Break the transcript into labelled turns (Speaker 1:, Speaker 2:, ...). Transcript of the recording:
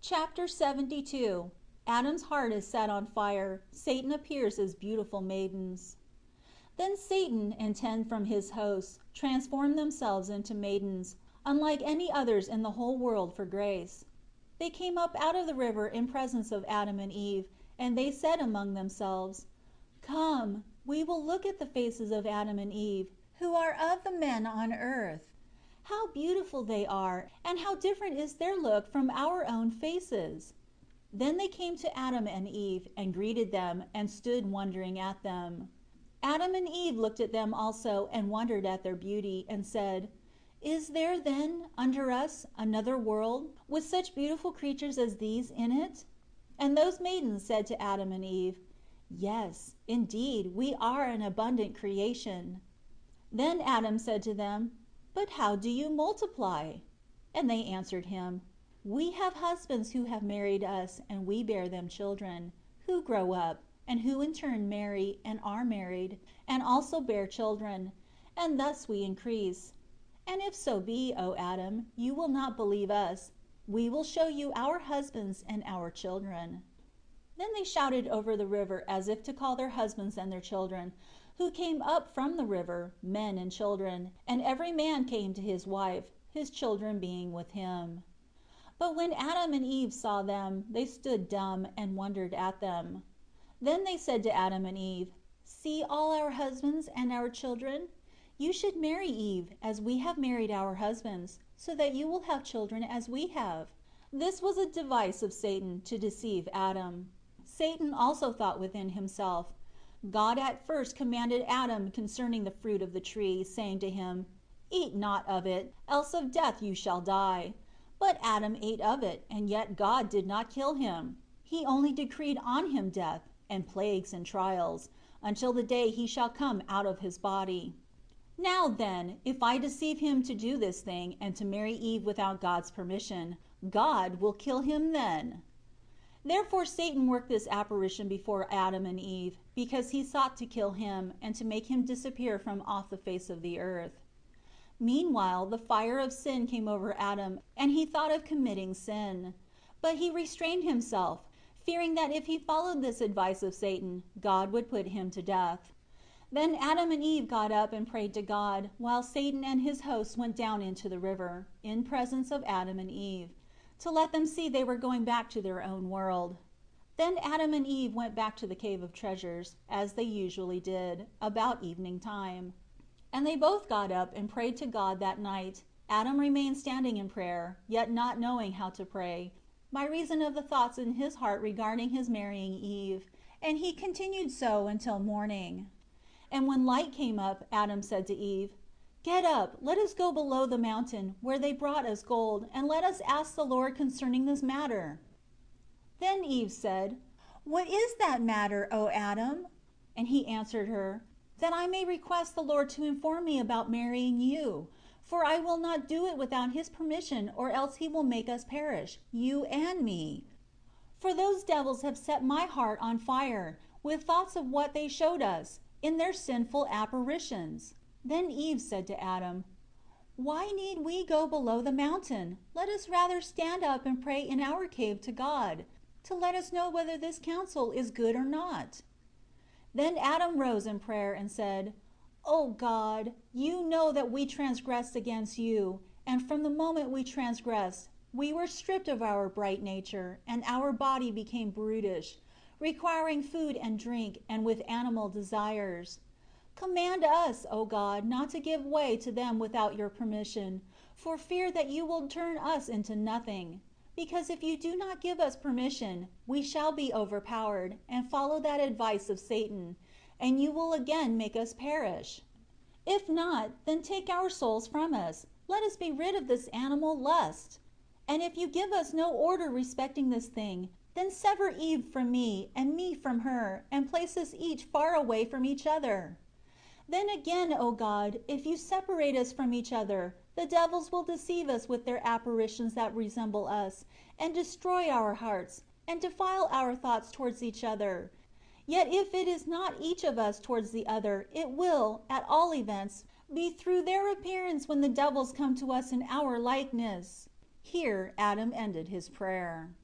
Speaker 1: Chapter 72. Adam's heart is set on fire. Satan appears as beautiful maidens. Then Satan and 10 from his hosts transformed themselves into maidens, unlike any others in the whole world for grace. They came up out of the river in presence of Adam and Eve, and they said among themselves, "Come, we will look at the faces of Adam and Eve, who are of the men on earth. How beautiful they are, and how different is their look from our own faces." Then they came to Adam and Eve, and greeted them, and stood wondering at them. Adam and Eve looked at them also, and wondered at their beauty, and said, "Is there, then, under us another world, with such beautiful creatures as these in it?" And those maidens said to Adam and Eve, "Yes, indeed, we are an abundant creation." Then Adam said to them, "But how do you multiply?" And they answered him, "We have husbands who have married us, and we bear them children, who grow up, and who in turn marry, and are married, and also bear children, and thus we increase. And if so be, O Adam, you will not believe us, we will show you our husbands and our children." Then they shouted over the river as if to call their husbands and their children, who came up from the river, men and children, and every man came to his wife, his children being with him. But when Adam and Eve saw them, they stood dumb, and wondered at them. Then they said to Adam and Eve, "See all our husbands and our children? You should marry Eve, as we have married our husbands, so that you will have children as we have." This was a device of Satan to deceive Adam. Satan also thought within himself, God at first commanded Adam concerning the fruit of the tree, saying to him, "Eat not of it, else of death you shall die." But Adam ate of it, and yet God did not kill him. He only decreed on him death, and plagues and trials, until the day he shall come out of his body. Now then, if I deceive him to do this thing, and to marry Eve without God's permission, God will kill him then. Therefore Satan worked this apparition before Adam and Eve, because he sought to kill him, and to make him disappear from off the face of the earth. Meanwhile the fire of sin came over Adam, and he thought of committing sin. But he restrained himself, fearing that if he followed this advice of Satan, God would put him to death. Then Adam and Eve got up and prayed to God, while Satan and his hosts went down into the river, in presence of Adam and Eve, to let them see they were going back to their own world. Then Adam and Eve went back to the cave of treasures, as they usually did, about evening time. And they both got up and prayed to God that night. Adam remained standing in prayer, yet not knowing how to pray, by reason of the thoughts in his heart regarding his marrying Eve, and he continued so until morning. And when light came up, Adam said to Eve, "Get up, let us go below the mountain, where they brought us gold, and let us ask the Lord concerning this matter." Then Eve said, "What is that matter, O Adam?" And he answered her, "That I may request the Lord to inform me about marrying you, for I will not do it without his permission, or else he will make us perish, you and me. For those devils have set my heart on fire, with thoughts of what they showed us, in their sinful apparitions." Then Eve said to Adam, "Why need we go below the mountain? Let us rather stand up and pray in our cave to God, to let us know whether this counsel is good or not." Then Adam rose in prayer and said, "O God, you know that we transgressed against you, and from the moment we transgressed, we were stripped of our bright nature, and our body became brutish, requiring food and drink, and with animal desires. Command us, O God, not to give way to them without your permission, for fear that you will turn us into nothing. Because if you do not give us permission, we shall be overpowered, and follow that advice of Satan, and you will again make us perish. If not, then take our souls from us. Let us be rid of this animal lust. And if you give us no order respecting this thing, then sever Eve from me, and me from her, and place us each far away from each other. Then again, O God, if you separate us from each other, the devils will deceive us with their apparitions that resemble us, and destroy our hearts, and defile our thoughts towards each other. Yet if it is not each of us towards the other, it will, at all events, be through their appearance when the devils come to us in our likeness." Here Adam ended his prayer.